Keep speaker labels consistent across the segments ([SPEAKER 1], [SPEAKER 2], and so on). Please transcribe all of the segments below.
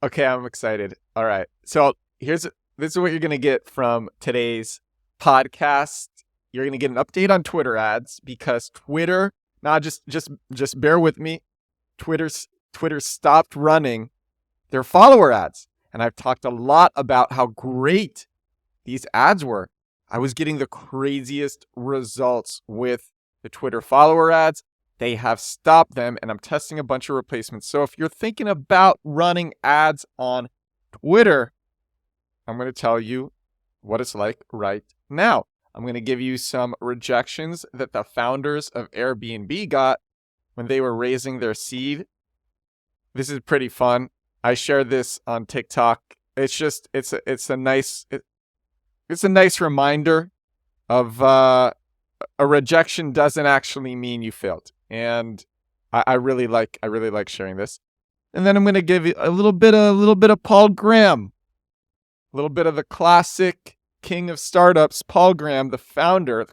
[SPEAKER 1] Okay, I'm excited. All right. So this is what you're gonna get from today's podcast. You're gonna get an update on Twitter ads because Twitter, nah, just bear with me. Twitter stopped running their follower ads. And I've talked a lot about how great these ads were. I was getting the craziest results with the Twitter follower ads. They have stopped them, and I'm testing a bunch of replacements. So if you're thinking about running ads on Twitter, I'm going to tell you what it's like right now. I'm going to give you some rejections that the founders of Airbnb got when they were raising their seed. This is pretty fun. I shared this on TikTok. It's a nice reminder of a rejection doesn't actually mean you failed. And I really like sharing this. And then I'm going to give you a little bit of Paul Graham, a little bit of the classic king of startups, Paul Graham, the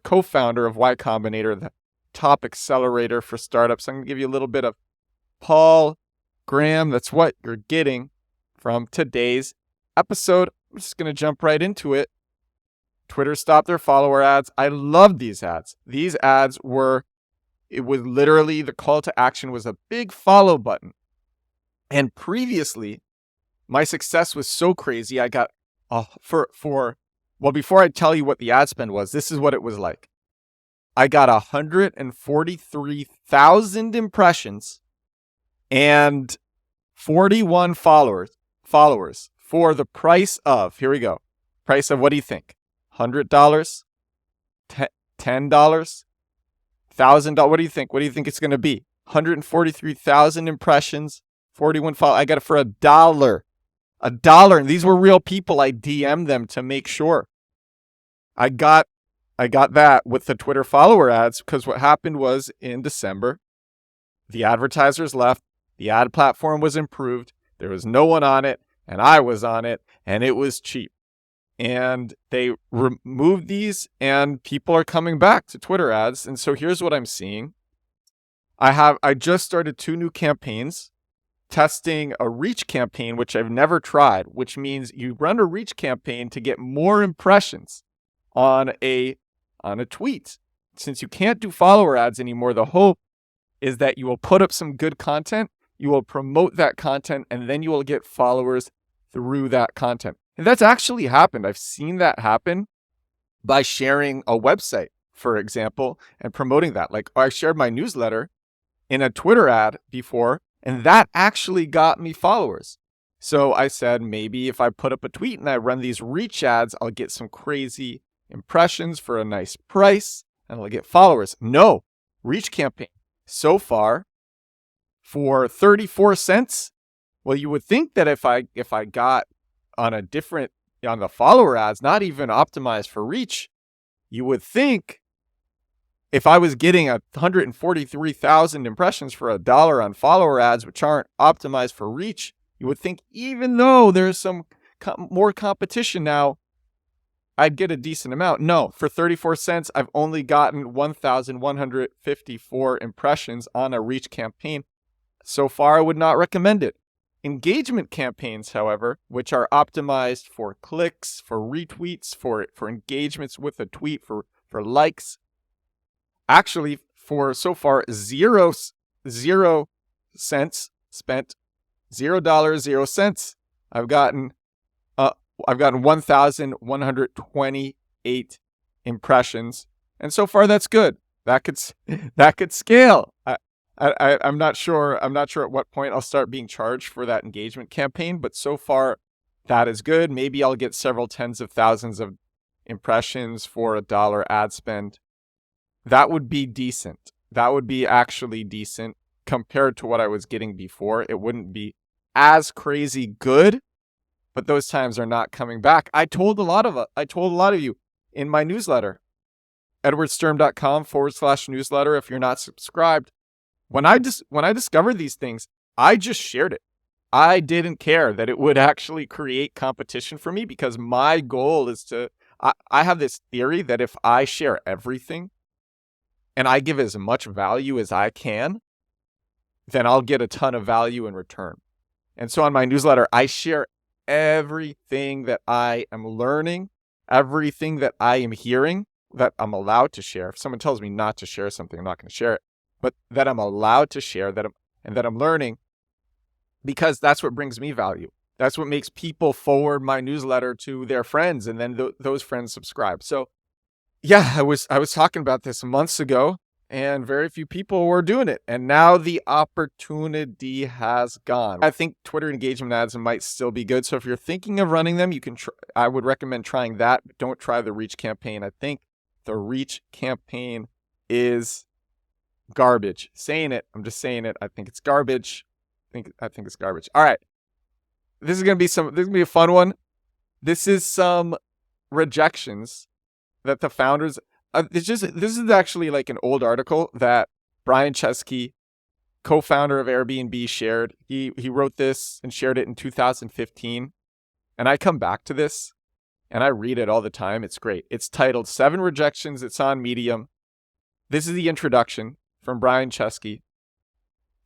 [SPEAKER 1] co-founder of Y Combinator, the top accelerator for startups. I'm going to give you a little bit of Paul Graham. That's what you're getting from today's episode. I'm just going to jump right into it. Twitter stopped their follower ads. I love these ads. It was literally the call to action was a big follow button. And previously, my success was so crazy. I got before I tell you what the ad spend was, this is what it was like. I got 143,000 impressions and 41 followers for the price of, here we go. Price of, what do you think? $100? $10? $1,000? What do you think? What do you think it's going to be? 143,000 impressions, 41 followers. I got it for $1. $1. And these were real people. I DM'd them to make sure. I got that with the Twitter follower ads because what happened was in December, the advertisers left. The ad platform was improved. There was no one on it, and I was on it, and it was cheap. And they removed these, and people are coming back to Twitter ads. And so here's what I'm seeing. I just started 2 new campaigns, testing a reach campaign, which I've never tried, which means you run a reach campaign to get more impressions on a tweet. Since you can't do follower ads anymore, the hope is that you will put up some good content, you will promote that content, and then you will get followers through that content. And that's actually happened. I've seen that happen by sharing a website, for example, and promoting that. Like I shared my newsletter in a Twitter ad before, and that actually got me followers. So I said, maybe if I put up a tweet and I run these reach ads, I'll get some crazy impressions for a nice price and I'll get followers. No, reach campaign. So far, for 34 cents, well, you would think that if I got on the follower ads, not even optimized for reach, you would think if I was getting 143,000 impressions for $1 on follower ads, which aren't optimized for reach, you would think even though there's some more competition now, I'd get a decent amount. No, for 34 cents, I've only gotten 1,154 impressions on a reach campaign. So far, I would not recommend it. Engagement campaigns, however, which are optimized for clicks, for retweets, for engagements with a tweet, for likes, actually for so far 0 cents spent, $0, 0 cents. I've gotten 1,128 impressions, and so far that's good. That could scale. I'm not sure at what point I'll start being charged for that engagement campaign, but so far that is good. Maybe I'll get several tens of thousands of impressions for $1 ad spend. That would be decent. That would be actually decent compared to what I was getting before. It wouldn't be as crazy good, but those times are not coming back. I told a lot of you in my newsletter, edwardsturm.com/newsletter. If you're not subscribed, when I discovered these things, I just shared it. I didn't care that it would actually create competition for me because my goal is I have this theory that if I share everything and I give as much value as I can, then I'll get a ton of value in return. And so on my newsletter, I share everything that I am learning, everything that I am hearing that I'm allowed to share. If someone tells me not to share something, I'm not going to share it, but that I'm allowed to share and that I'm learning, because that's what brings me value. That's what makes people forward my newsletter to their friends, and then those friends subscribe. So yeah, I was talking about this months ago, and very few people were doing it. And now the opportunity has gone. I think Twitter engagement ads might still be good. So if you're thinking of running them, you can I would recommend trying that, but don't try the reach campaign. I think the reach campaign is garbage. I'm just saying it. I think it's garbage. I think it's garbage. All right. This is going to be a fun one. This is some rejections that the founders, this is actually like an old article that Brian Chesky, co-founder of Airbnb, shared. He wrote this and shared it in 2015. And I come back to this and I read it all the time. It's great. It's titled 7 Rejections. It's on Medium. This is the introduction from Brian Chesky.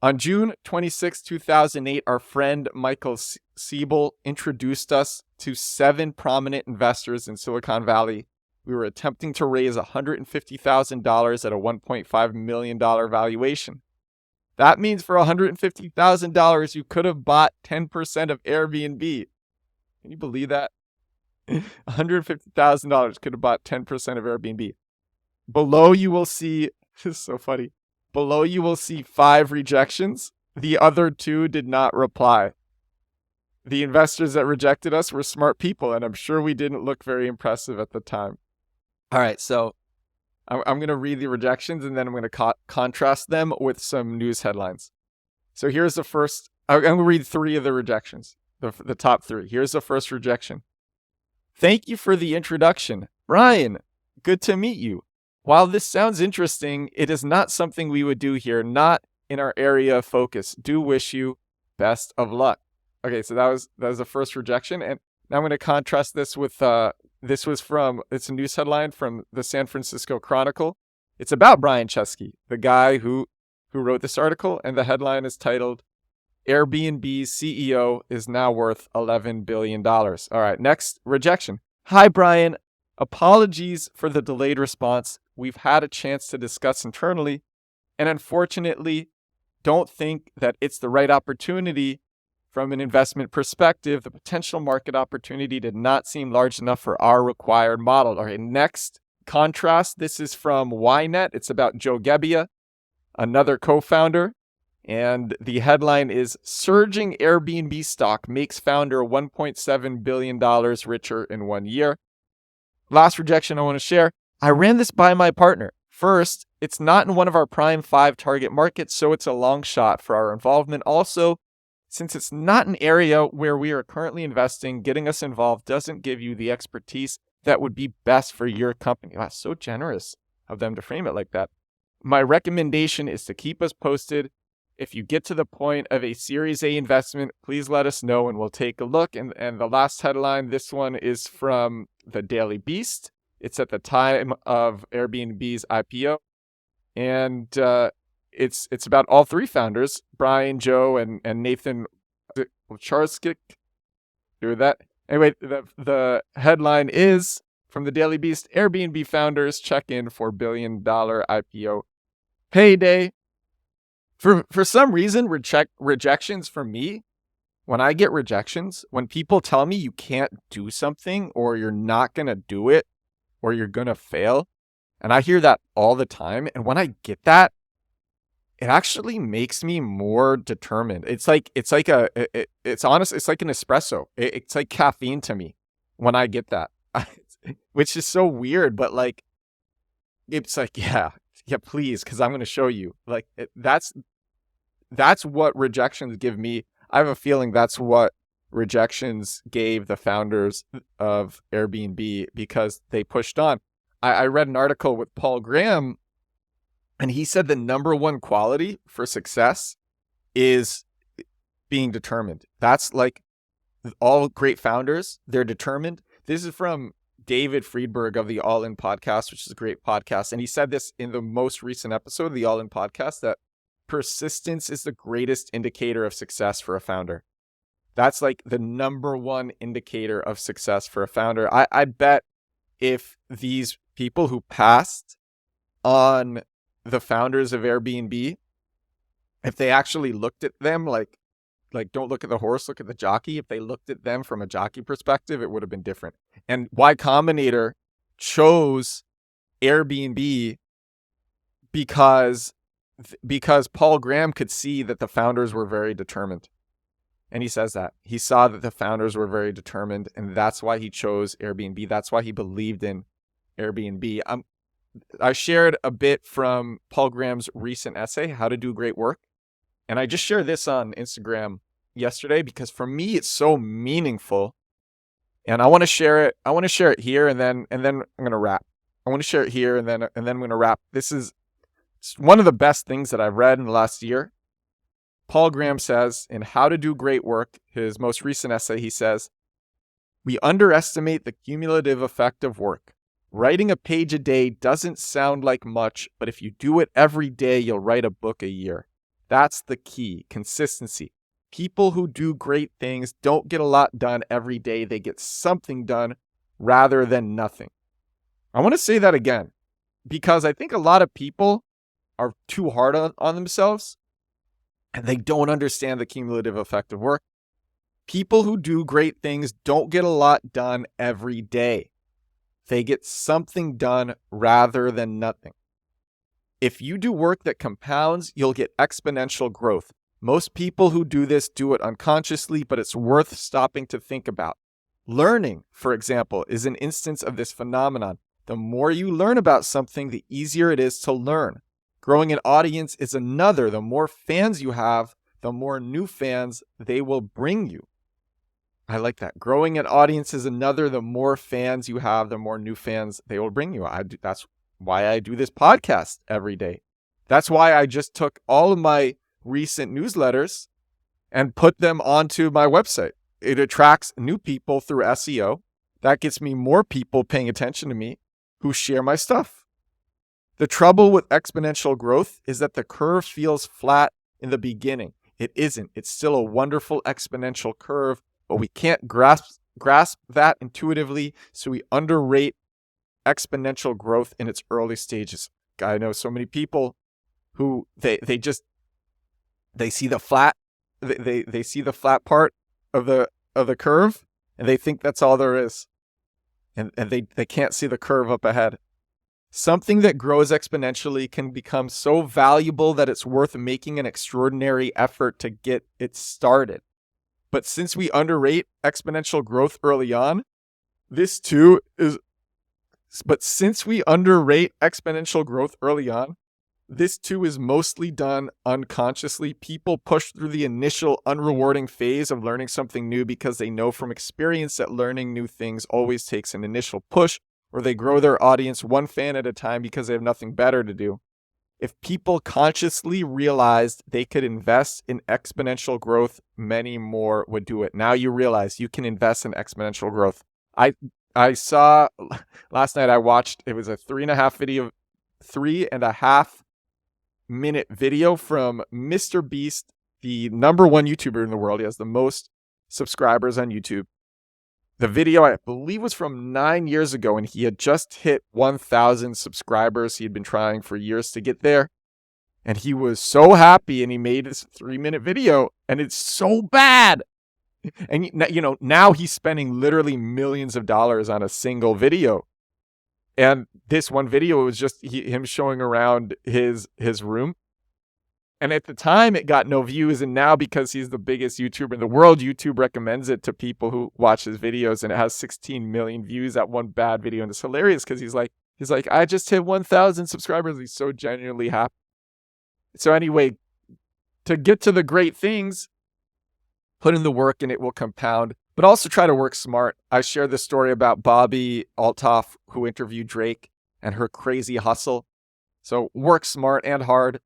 [SPEAKER 1] On June 26, 2008, our friend Michael Siebel introduced us to 7 prominent investors in Silicon Valley. We were attempting to raise $150,000 at a $1.5 million valuation. That means for $150,000, you could have bought 10% of Airbnb. Can you believe that? $150,000 could have bought 10% of Airbnb. Below you will see, this is so funny. Below you will see 5 rejections. The other 2 did not reply. The investors that rejected us were smart people, and I'm sure we didn't look very impressive at the time. All right, so I'm going to read the rejections, and then I'm going to contrast them with some news headlines. So here's the first. I'm going to read 3 of the rejections, the top 3. Here's the first rejection. Thank you for the introduction. Brian, good to meet you. While this sounds interesting, it is not something we would do here, not in our area of focus. Do wish you best of luck. Okay, so that was the first rejection, and now I'm going to contrast this with it's a news headline from the San Francisco Chronicle. It's about Brian Chesky, the guy who wrote this article, and the headline is titled, Airbnb's CEO is now worth $11 billion. All right, next rejection. Hi, Brian. Apologies for the delayed response. We've had a chance to discuss internally, and unfortunately, don't think that it's the right opportunity from an investment perspective. The potential market opportunity did not seem large enough for our required model. All right, next contrast. This is from Ynet. It's about Joe Gebbia, another co-founder. And the headline is Surging Airbnb Stock Makes Founder $1.7 billion Richer in 1 year. Last rejection I want to share. I ran this by my partner. First, it's not in one of our prime 5 target markets, so it's a long shot for our involvement. Also, since it's not an area where we are currently investing, getting us involved doesn't give you the expertise that would be best for your company. Wow, so generous of them to frame it like that. My recommendation is to keep us posted. If you get to the point of a Series A investment, please let us know and we'll take a look. And the last headline, this one is from the Daily Beast. It's at the time of Airbnb's IPO. And it's about all 3 founders, Brian, Joe, and Nathan Wacharskik. Do that. Anyway, the headline is from the Daily Beast, Airbnb founders check in for $1 billion IPO payday. For some reason, rejections from me, when I get rejections, when people tell me you can't do something or you're not going to do it or you're going to fail, and I hear that all the time, and when I get that, it actually makes me more determined. It's honest. It's like an espresso. It's like caffeine to me when I get that, which is so weird, but like, it's like, yeah, please. 'Cause I'm going to show you like, that's what rejections give me. I have a feeling that's what rejections gave the founders of Airbnb because they pushed on. I read an article with Paul Graham, and he said the number 1 quality for success is being determined. That's like all great founders, they're determined. This is from David Friedberg of the All In podcast, which is a great podcast. And he said this in the most recent episode of the All In podcast, that persistence is the greatest indicator of success for a founder. That's like the number one indicator of success for a founder. I bet if these people who passed on the founders of Airbnb, if they actually looked at them like don't look at the horse, look at the jockey. If they looked at them from a jockey perspective, it would have been different. And why Combinator chose Airbnb because Paul Graham could see that the founders were very determined. And he says that. He saw that the founders were very determined, and that's why he chose Airbnb. That's why he believed in Airbnb. I shared a bit from Paul Graham's recent essay, How to Do Great Work. And I just shared this on Instagram yesterday because for me, it's so meaningful. And I want to share it. I want to share it here, and then I'm going to wrap. I want to share it here, and then I'm going to wrap. This is one of the best things that I've read in the last year. Paul Graham says in How to Do Great Work, his most recent essay, he says, "We underestimate the cumulative effect of work. Writing a page a day doesn't sound like much, but if you do it every day, you'll write a book a year. That's the key, consistency. People who do great things don't get a lot done every day. They get something done rather than nothing." I want to say that again, because I think a lot of people are too hard on themselves and they don't understand the cumulative effect of work. People who do great things don't get a lot done every day. They get something done rather than nothing. If you do work that compounds, you'll get exponential growth. Most people who do this do it unconsciously, but it's worth stopping to think about. Learning, for example, is an instance of this phenomenon. The more you learn about something, the easier it is to learn. Growing an audience is another. The more fans you have, the more new fans they will bring you. I like that. Growing an audience is another. The more fans you have, the more new fans they will bring you. That's why I do this podcast every day. That's why I just took all of my recent newsletters and put them onto my website. It attracts new people through SEO. That gets me more people paying attention to me who share my stuff. The trouble with exponential growth is that the curve feels flat in the beginning. It isn't. It's still a wonderful exponential curve, but we can't grasp that intuitively, so we underrate exponential growth in its early stages. I know so many people who they see the flat they see the flat part of the curve and they think that's all there is. And they can't see the curve up ahead. Something that grows exponentially can become so valuable that it's worth making an extraordinary effort to get it started. But since we underrate exponential growth early on, this too is mostly done unconsciously. People push through the initial unrewarding phase of learning something new because they know from experience that learning new things always takes an initial push, or they grow their audience one fan at a time because they have nothing better to do. If people consciously realized they could invest in exponential growth, many more would do it. Now you realize you can invest in exponential growth. I saw last night, I watched, it was a 3.5 minute video from Mr. Beast, the number one YouTuber in the world. He has the most subscribers on YouTube. The video, I believe, was from 9 years ago, and he had just hit 1,000 subscribers. He had been trying for years to get there, and he was so happy, and he made this 3-minute video, and it's so bad. And now he's spending literally millions of dollars on a single video. And this one video was just him showing around his room. And at the time, it got no views. And now, because he's the biggest YouTuber in the world, YouTube recommends it to people who watch his videos. And it has 16 million views, that one bad video. And it's hilarious because he's like, I just hit 1,000 subscribers. He's so genuinely happy. So anyway, to get to the great things, put in the work and it will compound. But also try to work smart. I shared the story about Bobby Altoff, who interviewed Drake, and her crazy hustle. So work smart and hard.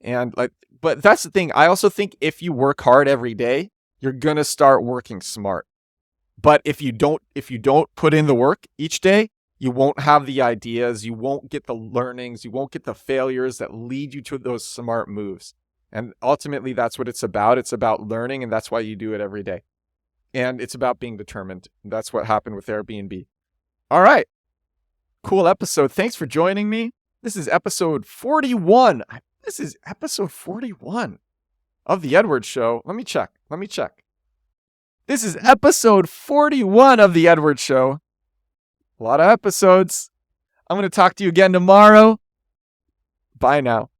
[SPEAKER 1] But that's the thing. I also think if you work hard every day, you're going to start working smart. But if you don't put in the work each day, you won't have the ideas, you won't get the learnings, you won't get the failures that lead you to those smart moves. And ultimately, that's what it's about. It's about learning, and that's why you do it every day. And it's about being determined. That's what happened with Airbnb. All right. Cool episode. Thanks for joining me. This is episode 41. This is episode 41 of The Edward Show. Let me check. This is episode 41 of The Edward Show. A lot of episodes. I'm going to talk to you again tomorrow. Bye now.